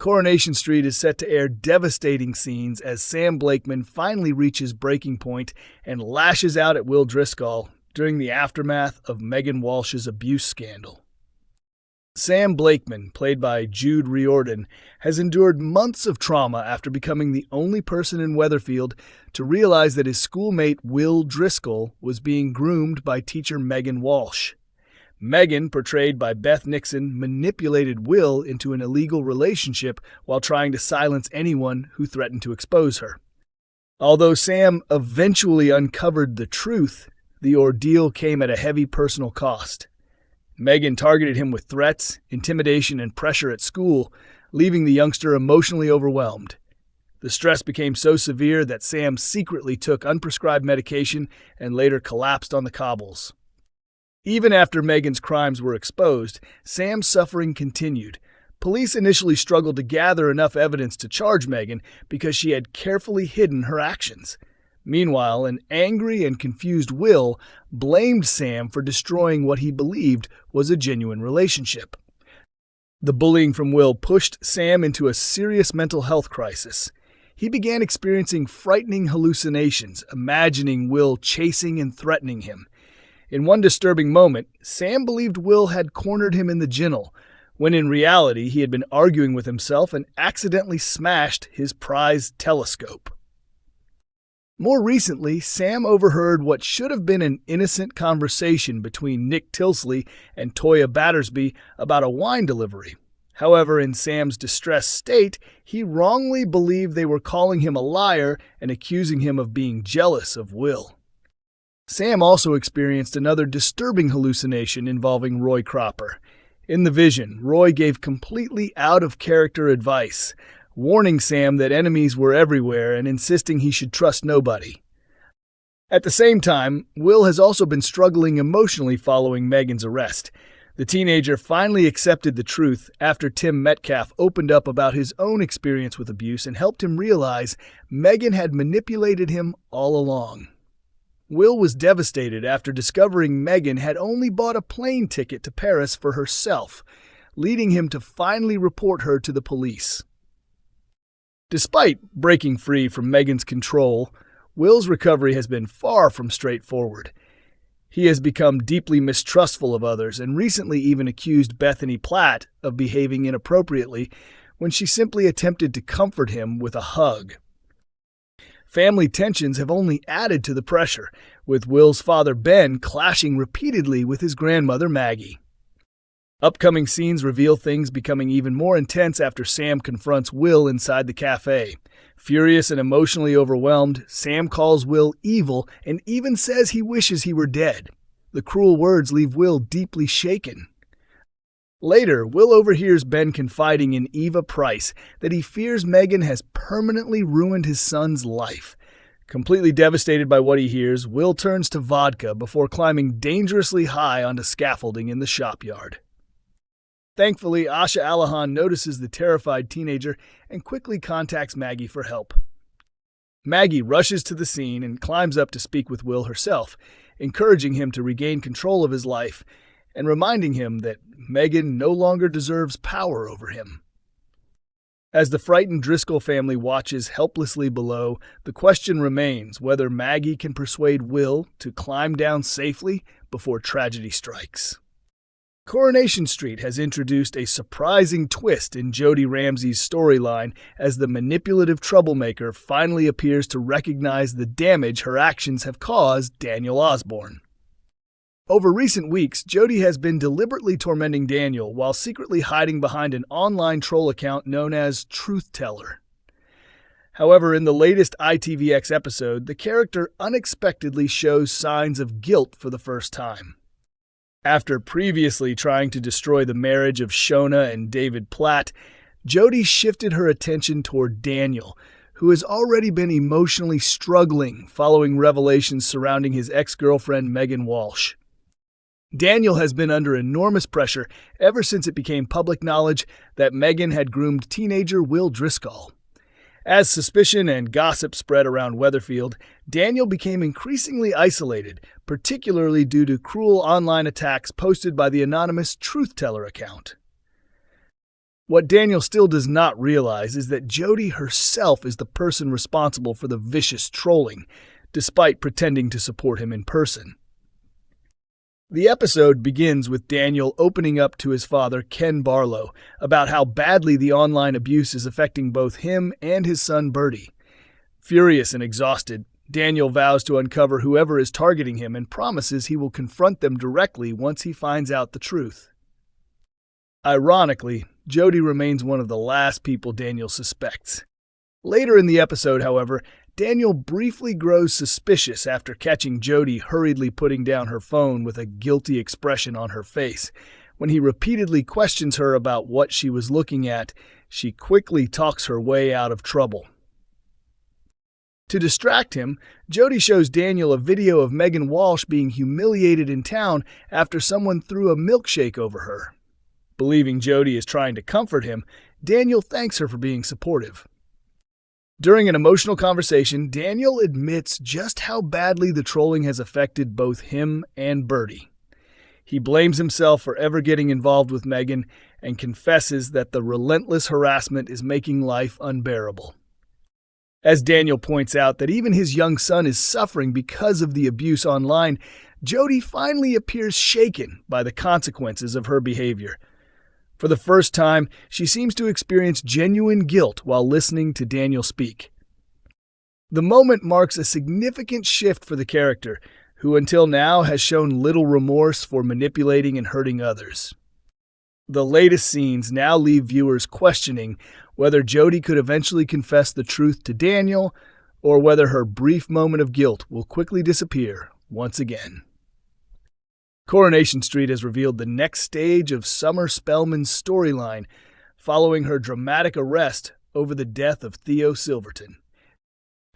Coronation Street is set to air devastating scenes as Sam Blakeman finally reaches breaking point and lashes out at Will Driscoll during the aftermath of Megan Walsh's abuse scandal. Sam Blakeman, played by Jude Riordan, has endured months of trauma after becoming the only person in Weatherfield to realize that his schoolmate Will Driscoll was being groomed by teacher Megan Walsh. Megan, portrayed by Beth Nixon, manipulated Will into an illegal relationship while trying to silence anyone who threatened to expose her. Although Sam eventually uncovered the truth, the ordeal came at a heavy personal cost. Megan targeted him with threats, intimidation, and pressure at school, leaving the youngster emotionally overwhelmed. The stress became so severe that Sam secretly took unprescribed medication and later collapsed on the cobbles. Even after Megan's crimes were exposed, Sam's suffering continued. Police initially struggled to gather enough evidence to charge Megan because she had carefully hidden her actions. Meanwhile, an angry and confused Will blamed Sam for destroying what he believed was a genuine relationship. The bullying from Will pushed Sam into a serious mental health crisis. He began experiencing frightening hallucinations, imagining Will chasing and threatening him. In one disturbing moment, Sam believed Will had cornered him in the ginnel, when in reality he had been arguing with himself and accidentally smashed his prized telescope. More recently, Sam overheard what should have been an innocent conversation between Nick Tilsley and Toya Battersby about a wine delivery. However, in Sam's distressed state, he wrongly believed they were calling him a liar and accusing him of being jealous of Will. Sam also experienced another disturbing hallucination involving Roy Cropper. In the vision, Roy gave completely out-of-character advice, warning Sam that enemies were everywhere and insisting he should trust nobody. At the same time, Will has also been struggling emotionally following Megan's arrest. The teenager finally accepted the truth after Tim Metcalf opened up about his own experience with abuse and helped him realize Megan had manipulated him all along. Will was devastated after discovering Megan had only bought a plane ticket to Paris for herself, leading him to finally report her to the police. Despite breaking free from Megan's control, Will's recovery has been far from straightforward. He has become deeply mistrustful of others and recently even accused Bethany Platt of behaving inappropriately when she simply attempted to comfort him with a hug. Family tensions have only added to the pressure, with Will's father Ben clashing repeatedly with his grandmother Maggie. Upcoming scenes reveal things becoming even more intense after Sam confronts Will inside the cafe. Furious and emotionally overwhelmed, Sam calls Will evil and even says he wishes he were dead. The cruel words leave Will deeply shaken. Later, Will overhears Ben confiding in Eva Price that he fears Megan has permanently ruined his son's life. Completely devastated by what he hears, Will turns to vodka before climbing dangerously high onto scaffolding in the shopyard. Thankfully, Asha Alahan notices the terrified teenager and quickly contacts Maggie for help. Maggie rushes to the scene and climbs up to speak with Will herself, encouraging him to regain control of his life and reminding him that Megan no longer deserves power over him. As the frightened Driscoll family watches helplessly below, the question remains whether Maggie can persuade Will to climb down safely before tragedy strikes. Coronation Street has introduced a surprising twist in Jodie Ramsey's storyline as the manipulative troublemaker finally appears to recognize the damage her actions have caused Daniel Osborne. Over recent weeks, Jodie has been deliberately tormenting Daniel while secretly hiding behind an online troll account known as Truth Teller. However, in the latest ITVX episode, the character unexpectedly shows signs of guilt for the first time. After previously trying to destroy the marriage of Shona and David Platt, Jodie shifted her attention toward Daniel, who has already been emotionally struggling following revelations surrounding his ex-girlfriend Megan Walsh. Daniel has been under enormous pressure ever since it became public knowledge that Megan had groomed teenager Will Driscoll. As suspicion and gossip spread around Weatherfield, Daniel became increasingly isolated, particularly due to cruel online attacks posted by the anonymous Truth Teller account. What Daniel still does not realize is that Jodie herself is the person responsible for the vicious trolling, despite pretending to support him in person. The episode begins with Daniel opening up to his father, Ken Barlow, about how badly the online abuse is affecting both him and his son, Brody. Furious and exhausted, Daniel vows to uncover whoever is targeting him and promises he will confront them directly once he finds out the truth. Ironically, Jodie remains one of the last people Daniel suspects. Later in the episode, however, Daniel briefly grows suspicious after catching Jodie hurriedly putting down her phone with a guilty expression on her face. When he repeatedly questions her about what she was looking at, she quickly talks her way out of trouble. To distract him, Jodie shows Daniel a video of Megan Walsh being humiliated in town after someone threw a milkshake over her. Believing Jodie is trying to comfort him, Daniel thanks her for being supportive. During an emotional conversation, Daniel admits just how badly the trolling has affected both him and Brody. He blames himself for ever getting involved with Megan and confesses that the relentless harassment is making life unbearable. As Daniel points out that even his young son is suffering because of the abuse online, Jodie finally appears shaken by the consequences of her behavior. For the first time, she seems to experience genuine guilt while listening to Daniel speak. The moment marks a significant shift for the character, who until now has shown little remorse for manipulating and hurting others. The latest scenes now leave viewers questioning whether Jodie could eventually confess the truth to Daniel, or whether her brief moment of guilt will quickly disappear once again. Coronation Street has revealed the next stage of Summer Spellman's storyline, following her dramatic arrest over the death of Theo Silverton.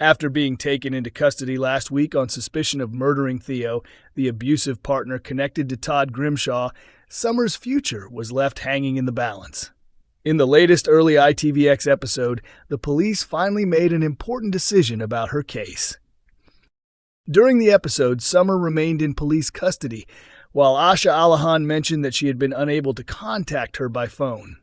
After being taken into custody last week on suspicion of murdering Theo, the abusive partner connected to Todd Grimshaw, Summer's future was left hanging in the balance. In the latest early ITVX episode, the police finally made an important decision about her case. During the episode, Summer remained in police custody, while Asha Alahan mentioned that she had been unable to contact her by phone.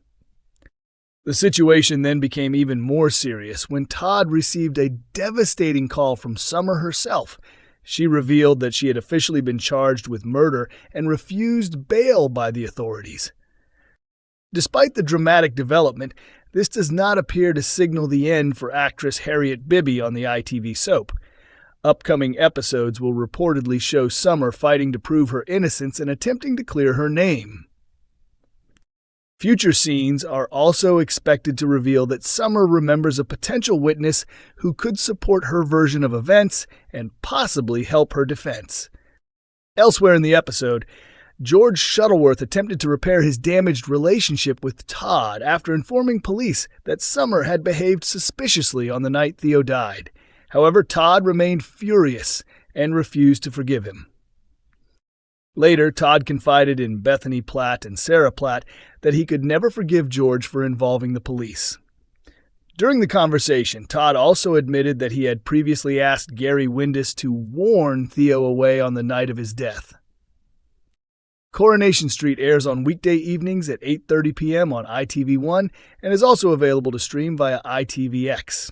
The situation then became even more serious when Todd received a devastating call from Summer herself. She revealed that she had officially been charged with murder and refused bail by the authorities. Despite the dramatic development, this does not appear to signal the end for actress Harriet Bibby on the ITV soap. Upcoming episodes will reportedly show Summer fighting to prove her innocence and attempting to clear her name. Future scenes are also expected to reveal that Summer remembers a potential witness who could support her version of events and possibly help her defense. Elsewhere in the episode, George Shuttleworth attempted to repair his damaged relationship with Todd after informing police that Summer had behaved suspiciously on the night Theo died. However, Todd remained furious and refused to forgive him. Later, Todd confided in Bethany Platt and Sarah Platt that he could never forgive George for involving the police. During the conversation, Todd also admitted that he had previously asked Gary Windus to warn Theo away on the night of his death. Coronation Street airs on weekday evenings at 8:30 p.m. on ITV1 and is also available to stream via ITVX.